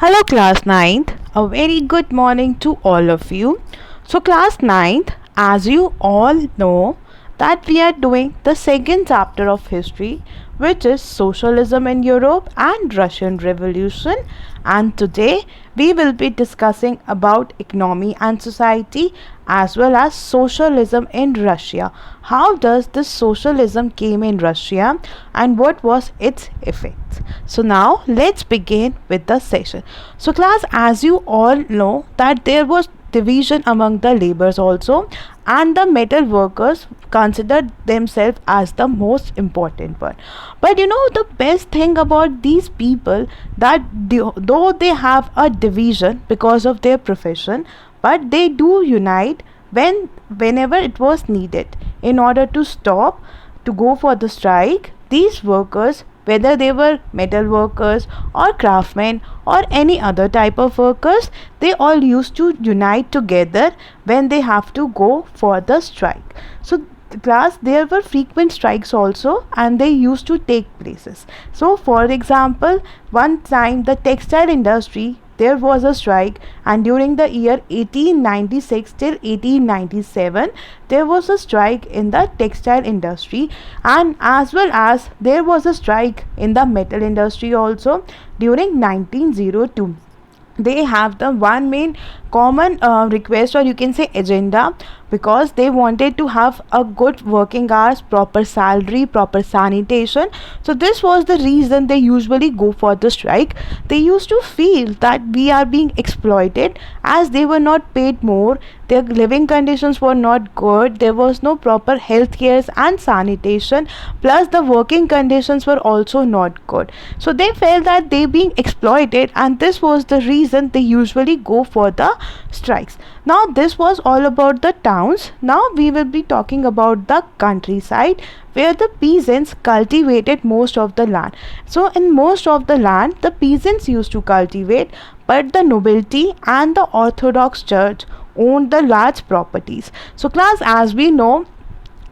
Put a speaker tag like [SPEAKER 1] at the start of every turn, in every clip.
[SPEAKER 1] Hello, class ninth. A very good morning to all of you. So, class ninth, as you all know, that we are doing the second chapter of history, which is Socialism in Europe and Russian Revolution. And today we will be discussing about economy and society as well as socialism in Russia. How does this socialism came in Russia and what was its effects? So now let's begin with the session. So class, as you all know that there was division among the laborers also, and the metal workers considered themselves as the most important one. But the best thing about these people that though they have a division because of their profession, but they do unite whenever it was needed in order to stop to go for the strike. These workers, whether they were metal workers or craftsmen or any other type of workers, they all used to unite together when they have to go for the strike. So class, there were frequent strikes also and they used to take places. So for example, one time the textile industry, there was a strike, and during the year 1896 till 1897 there was a strike in the textile industry, and as well as there was a strike in the metal industry also during 1902. They have the one main common request, or you can say agenda, because they wanted to have a good working hours, proper salary, proper sanitation. So this was the reason they usually go for the strike. They used to feel that we are being exploited as they were not paid more, their living conditions were not good, there was no proper health care and sanitation, plus the working conditions were also not good. So they felt that they being exploited, and this was the reason they usually go for the strikes. Now this was all about the towns. Now we will be talking about the countryside, where the peasants cultivated most of the land. So in most of the land the peasants used to cultivate, but the nobility and the Orthodox Church owned the large properties. So class, as we know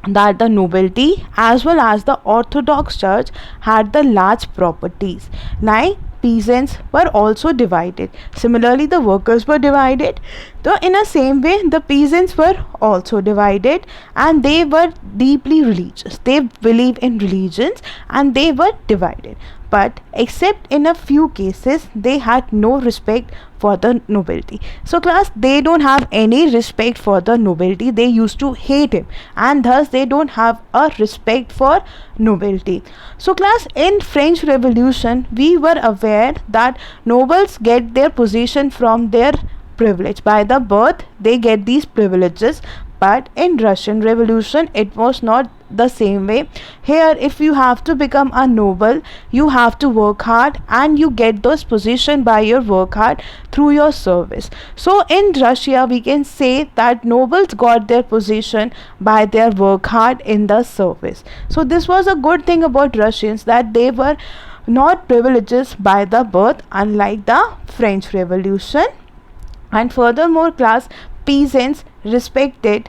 [SPEAKER 1] that the nobility as well as the Orthodox Church had the large properties. Like peasants were also divided. Similarly, the workers were divided. So in a same way, the peasants were also divided, and they were deeply religious. They believe in religions and they were divided. But except in a few cases, they had no respect for the nobility. So class, they don't have any respect for the nobility. They used to hate him, and thus they don't have a respect for nobility. So class, in French Revolution we were aware that nobles get their position from their privilege. By the birth they get these privileges, but in Russian Revolution it was not the same way. Here, if you have to become a noble, you have to work hard, and you get those position by your work hard through your service. So in Russia we can say that nobles got their position by their work hard in the service. So this was a good thing about Russians, that they were not privileges by the birth, unlike the French Revolution. And furthermore class, peasants respected,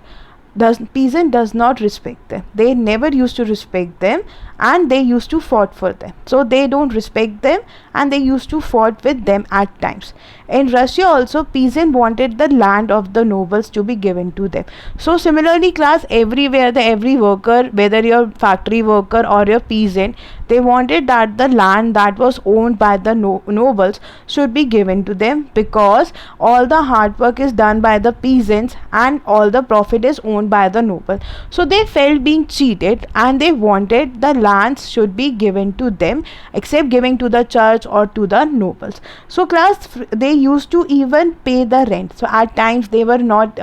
[SPEAKER 1] peasant does not respect them. They never used to respect them, and they used to fought for them. So they don't respect them, and they used to fought with them at times. In Russia also, peasant wanted the land of the nobles to be given to them. So similarly class, everywhere every worker, whether you're factory worker or your peasant, they wanted that the land that was owned by the nobles should be given to them, because all the hard work is done by the peasants and all the profit is owned by the noble. So they felt being cheated, and they wanted the lands should be given to them, except giving to the church or to the nobles. So class, they used to even pay the rent. So at times they were not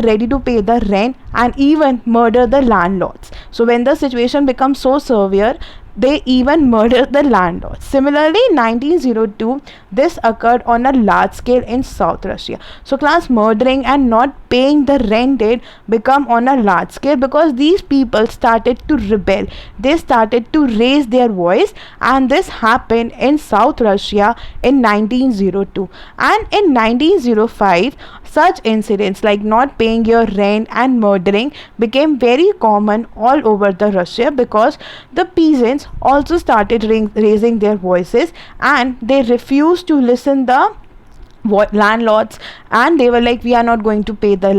[SPEAKER 1] ready to pay the rent, and even murder the landlords. So when the situation becomes so severe, they even murdered the landlord. Similarly, in 1902, this occurred on a large scale in South Russia. So class, murdering and not paying the rent did become on a large scale, because these people started to rebel. They started to raise their voice, and this happened in South Russia in 1902. And in 1905, such incidents like not paying your rent and murdering became very common all over the Russia, because the peasants also started raising their voices, and they refused to listen the landlords, and they were like, we are not going to pay the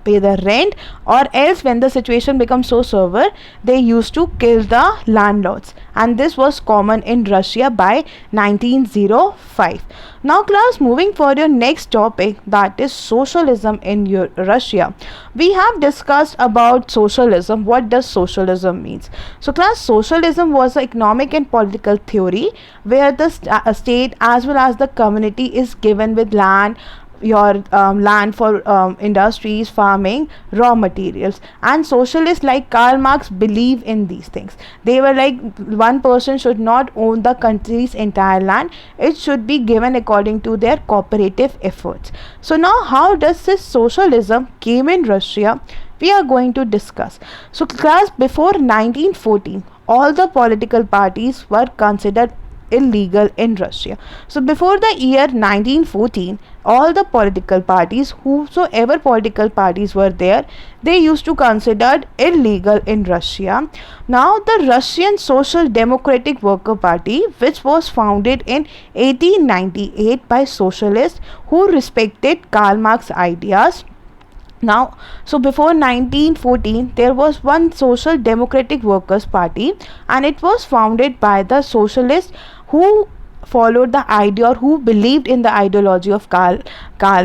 [SPEAKER 1] pay the rent, or else when the situation becomes so severe, they used to kill the landlords. And this was common in Russia by 1905. Now class, moving for your next topic, that is socialism in Russia. We have discussed about socialism. What does socialism means? So class, socialism was an economic and political theory where the state as well as the community is given with land, your land for industries, farming, raw materials. And socialists like Karl Marx believe in these things. They were like, one person should not own the country's entire land, it should be given according to their cooperative efforts. So now, how does this socialism came in Russia, we are going to discuss. So class, before 1914 all the political parties were considered illegal in Russia. So before the year 1914, all the political parties, whosoever political parties were there, they used to considered illegal in Russia. Now the Russian Social Democratic Worker Party, which was founded in 1898 by socialists who respected Karl Marx ideas. Now, so before 1914, there was one Social Democratic Workers Party, and it was founded by the socialists who followed the idea, or who believed in the ideology of Karl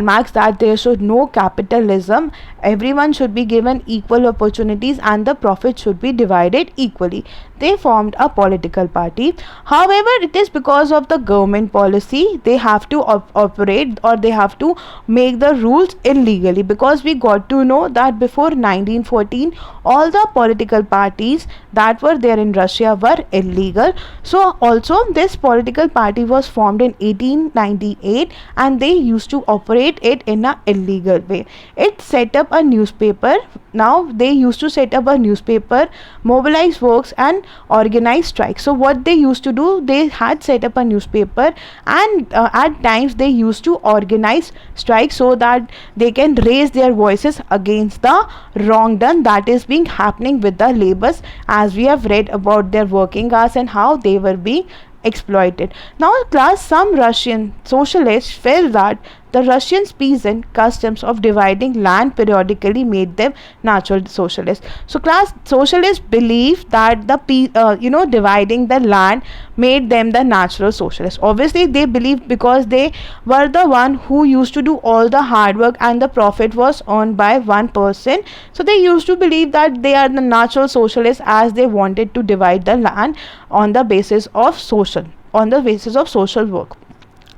[SPEAKER 1] Marx, that there should no capitalism, everyone should be given equal opportunities, and the profit should be divided equally. They formed a political party. However, it is because of the government policy, they have to operate, or they have to make the rules illegally, because we got to know that before 1914 all the political parties that were there in Russia were illegal. So also this political party was formed in 1898, and they used to operate it in a illegal way. It set up a newspaper. Now they used to set up a newspaper, mobilize works, and organize strikes. So what they used to do, they had set up a newspaper, and at times they used to organize strikes so that they can raise their voices against the wrong done that is being happening with the laborers, as we have read about their working hours and how they were being exploited. Now class, some Russian socialists felt that the Russian peasant customs of dividing land periodically made them natural socialists. So class, socialists believe that the dividing the land made them the natural socialists. Obviously they believed because they were the one who used to do all the hard work and the profit was earned by one person. So they used to believe that they are the natural socialists, as they wanted to divide the land on the basis of social work.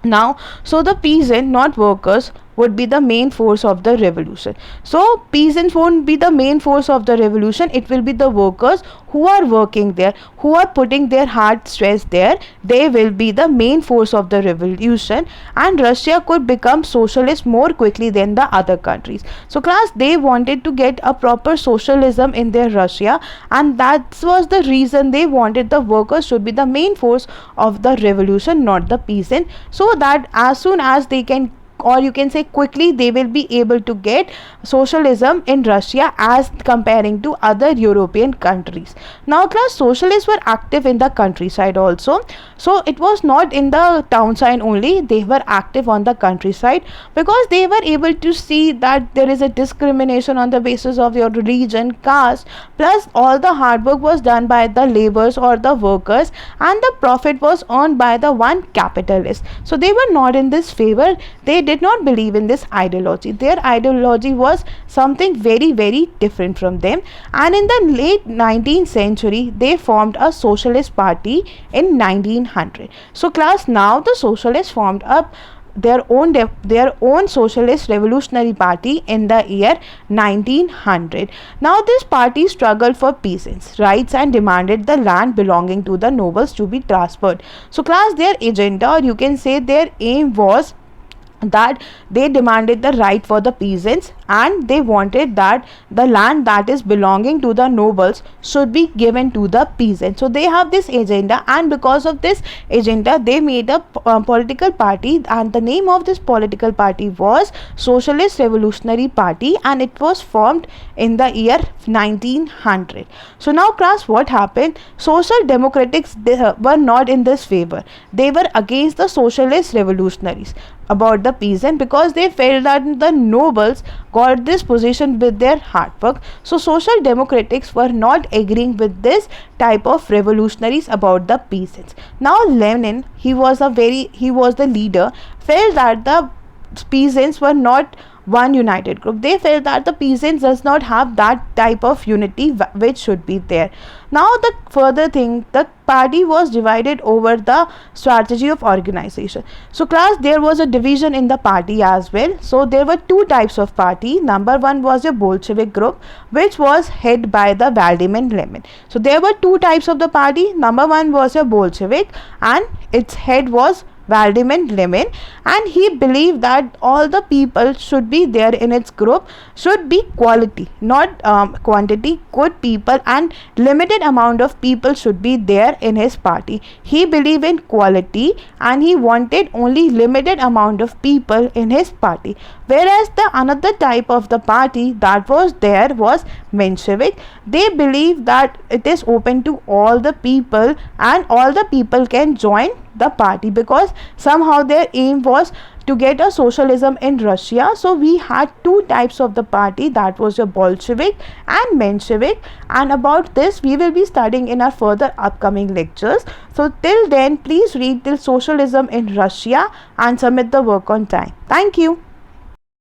[SPEAKER 1] Now, so the peasant, not workers, would be the main force of the revolution. So peasants won't be the main force of the revolution, it will be the workers who are working there, who are putting their hard stress there. They will be the main force of the revolution, and Russia could become socialist more quickly than the other countries. So class, they wanted to get a proper socialism in their Russia, and that was the reason they wanted the workers should be the main force of the revolution, not the peasant, so that as soon as they can, or you can say quickly, they will be able to get socialism in Russia as comparing to other European countries. Now class, socialists were active in the countryside also. So it was not in the town side only, they were active on the countryside, because they were able to see that there is a discrimination on the basis of your religion, caste, plus all the hard work was done by the laborers or the workers, and the profit was earned by the one capitalist. So they were not in this favor, they did not believe in this ideology. Their ideology was something very, very different from them. And in the late 19th century, they formed a socialist party in 1900. So class, now the socialists formed up their own socialist revolutionary party in the year 1900. Now this party struggled for peasants' rights and demanded the land belonging to the nobles to be transferred. So class, their agenda, or you can say their aim, was that they demanded the right for the peasants and they wanted that the land that is belonging to the nobles should be given to the peasants. So they have this agenda, and because of this agenda they made a political party, and the name of this political party was Socialist Revolutionary Party, and it was formed in the year 1900. So now class, what happened? Social democrats, they were not in this favor. They were against the socialist revolutionaries about the peasant, because they felt that the nobles got this position with their hard work. So social democrats were not agreeing with this type of revolutionaries about the peasants. Now Lenin, he was the leader, felt that the peasants were not one united group. They felt that the peasants does not have that type of unity which should be there. Now the further thing, the party was divided over the strategy of organization. So class, there was a division in the party as well. So there were two types of party. Number one was a Bolshevik group, which was head by the Vladimir Lenin. So there were two types of the party. Number one was a Bolshevik, and its head was Vladimir Lenin, and he believed that all the people should be there in its group should be quality, not quantity. Good people and limited amount of people should be there in his party. He believed in quality, and he wanted only limited amount of people in his party. Whereas the another type of the party that was there was Menshevik. They believe that it is open to all the people, and all the people can join the party, because somehow their aim was to get a socialism in Russia. So we had two types of the party, that was a Bolshevik and Menshevik, and about this we will be studying in our further upcoming lectures. So till then, please read till Socialism in Russia and submit the work on time. Thank you.